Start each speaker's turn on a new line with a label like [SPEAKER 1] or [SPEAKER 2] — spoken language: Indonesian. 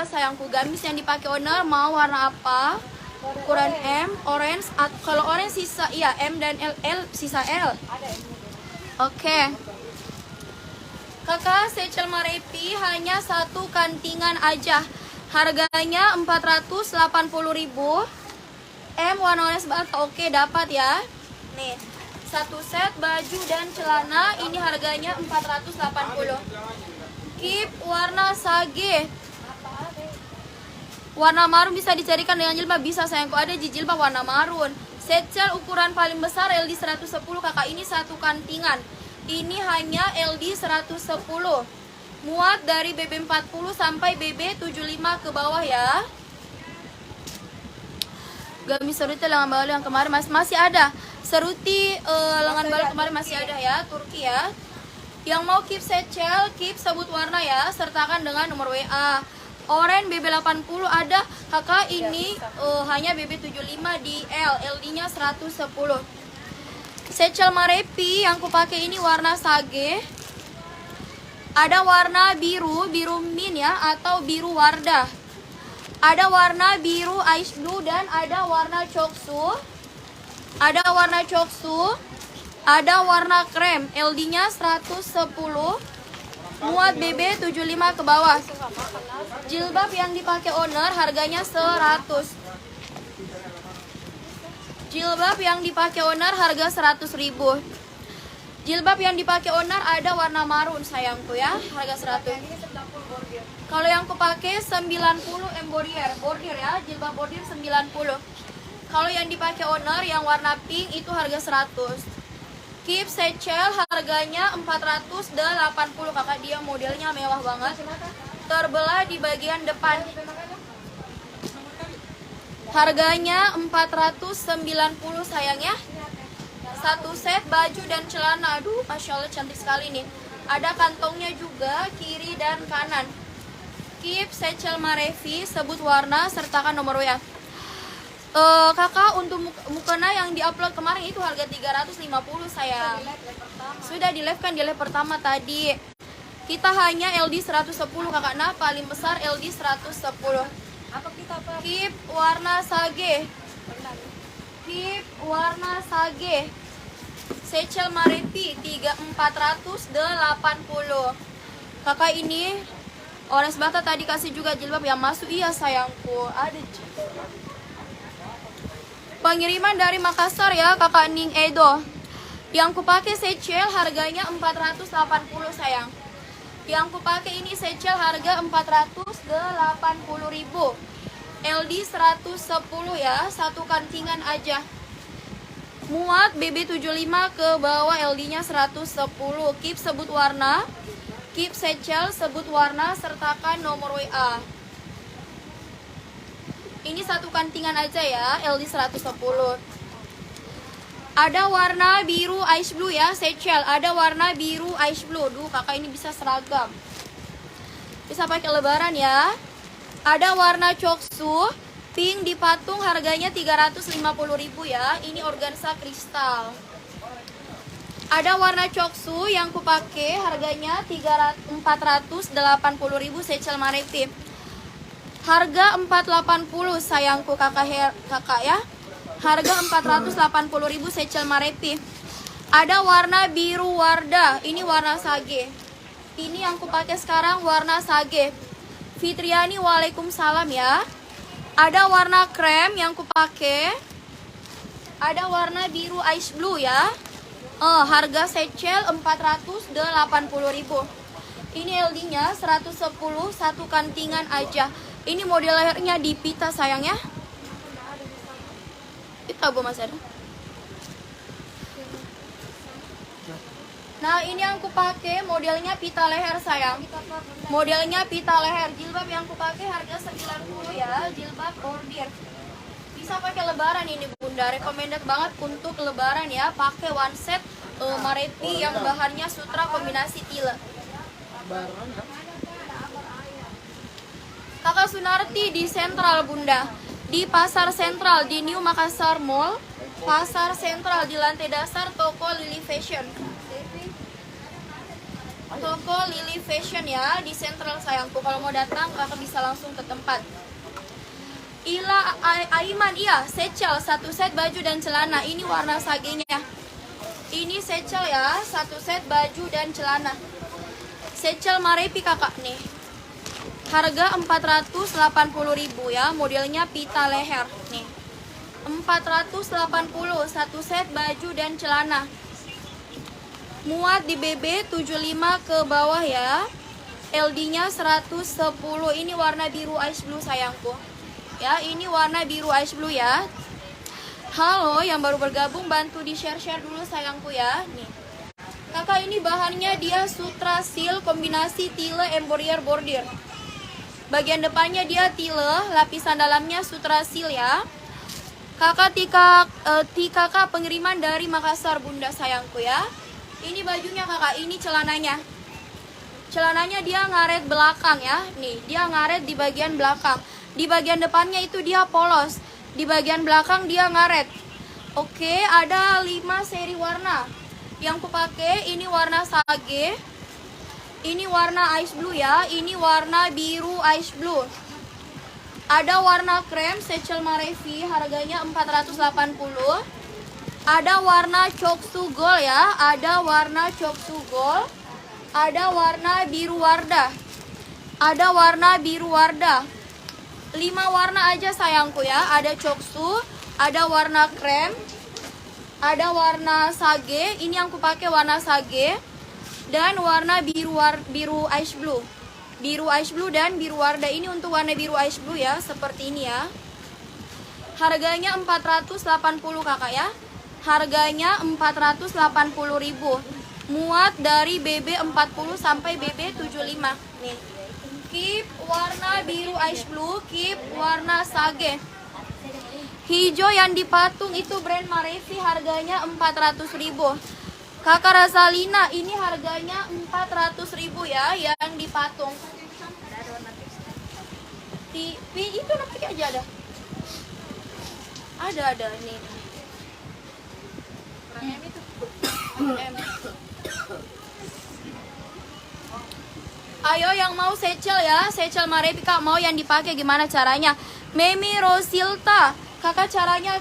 [SPEAKER 1] apa sayangku? Gamis yang dipakai owner mau warna apa? Ukuran M, orange. Kalau orange sisa iya M dan L sisa L. Oke. Kakak, secel Marepi hanya satu kantingan aja. Harganya 480.000. M warna orange bata. Oke, dapat ya. Nih, satu set baju dan celana ini harganya 480. Keep warna sage. Warna marun bisa dicarikan dengan jilbab, bisa sayangku, ada jilbab warna marun. Secel ukuran paling besar LD 110 kakak, ini satu kantingan. Ini hanya LD 110. Muat dari BB 40 sampai BB 75 ke bawah ya. Gamis seruti lengan balu yang kemarin masih ada. Seruti lengan balu kemarin masih ada ya, Turki ya. Yang mau keep secel, keep sebut warna ya, sertakan dengan nomor WA. Orange BB 80 ada kakak, ini hanya BB 75 di L, LD-nya 110. Secel Marepi yang kupakai ini warna sage. Ada warna biru, biru min ya, atau biru wardah. Ada warna biru ice blue dan ada warna coksu. Ada warna coksu. Ada warna krem, LD-nya 110. Muat BB 75 ke bawah. Jilbab yang dipakai owner harganya 100. Jilbab yang dipakai owner harga 100.000. Jilbab yang dipakai owner ada warna marun sayangku ya, harga 100. Kalau yang kupakai 90 bordir ya, jilbab bordir 90. Kalau yang dipakai owner yang warna pink itu harga 100. Keep secel harganya 480 kakak, dia modelnya mewah banget. Terbelah di bagian depan. Harganya 490 sayang ya. Satu set baju dan celana. Aduh, Masya Allah cantik sekali nih. Ada kantongnya juga kiri dan kanan. Keep secel Marevi, sebut warna, sertakan nomor WA. Kakak, untuk mukena yang diupload kemarin itu harga 350 sayang. Sudah di live kan, di live pertama tadi. Kita hanya LD 110 kakak. Nah, paling besar LD 110. Keep warna sage. Keep warna sage. Secel Marepi 3480. Kakak, ini orange bata tadi kasih juga jilbab yang masuk. Iya sayangku, ada pengiriman dari Makassar ya kakak Ning Edo. Yang kupakai secel harganya 480 sayang. Yang kupakai ini secel harga 480.000. LD 110 ya, satu kantingan aja. Muat BB 75 ke bawah, LD-nya 110. Keep sebut warna. Keep secel sebut warna, sertakan nomor WA. Ini satu kantingan aja ya, LD 110. Ada warna biru ice blue ya, secel. Ada warna biru ice blue. Duh, kakak ini bisa seragam. Bisa pakai lebaran ya. Ada warna coksu, pink di patung, harganya 350.000 ya. Ini organza kristal. Ada warna coksu yang kupakai, harganya 480.000 secel Marepi. Harga 480 sayangku kakak ya. Harga 480.000 secel Marepi. Ada warna biru wardah, ini warna sage. Ini yang kupakai sekarang warna sage. Fitriani waalaikumsalam ya. Ada warna krem yang kupakai. Ada warna biru ice blue ya. Harga secel 480.000. Ini LD-nya 110, satu kantingan aja. Ini model lehernya di pita sayang ya. Pita bu mas ada. Nah, ini yang kupakai modelnya pita leher sayang. Modelnya pita leher. Jilbab yang kupakai harga 90 ya, jilbab bordir. Bisa pakai lebaran ini bunda. Recommended banget untuk lebaran ya. Pakai one set Marepi yang bahannya sutra kombinasi tile. Kakak Sunarti di Sentral bunda, di Pasar Sentral di New Makassar Mall, Pasar Sentral di lantai dasar toko Lily Fashion. toko Lily Fashion ya, di Central sayangku. Kalau mau datang kakak bisa langsung ke tempat. Aiman, iya, secel, satu set baju dan celana. Ini warna sagenya. Ini secel ya, satu set baju dan celana. Secel Marepi kakak nih. Harga 480.000 ya, modelnya pita leher nih. 480 satu set baju dan celana. Muat di BB 75 ke bawah ya. LD-nya 110. Ini warna biru ice blue sayangku. Ya, ini warna biru ice blue ya. Halo, yang baru bergabung bantu di share-share dulu sayangku ya. Nih. Kakak ini bahannya dia sutra silk kombinasi tile embroider bordir. Bagian depannya dia tile, lapisan dalamnya sutra silk ya. Kakak kakak pengiriman dari Makassar bunda sayangku ya. Ini bajunya kakak, ini celananya. Celananya dia ngaret belakang ya. Nih, dia ngaret di bagian belakang. Di bagian depannya itu dia polos. Di bagian belakang dia ngaret. Oke, ada 5 seri warna. Yang kupakai ini warna sage. Ini warna ice blue ya. Ini warna biru ice blue. Ada warna krem secel Marevi, harganya 480. Ada warna coksu gold ya. Ada warna coksu gold. Ada warna biru wardah. Ada warna biru wardah. 5 warna aja sayangku ya. Ada coksu, ada warna krem, ada warna sage. Ini yang kupakai warna sage. Dan warna biru ice blue. Biru ice blue dan biru wardah. Ini untuk warna biru ice blue ya, seperti ini ya. Harganya 480 kakak ya. Harganya 480.000. Muat dari BB 40 sampai BB 75. Nih. Keep warna biru ice blue, keep warna sage. Hijau yang dipatung itu brand Marevi, harganya 400.000. Kakak Rasalina ini harganya 400.000 ya, yang dipatung. Itu nanti aja ada. Ada nih. Ayo yang mau secel ya, secel Marepi kak mau yang dipakai gimana caranya? Memi Rosilta, kakak caranya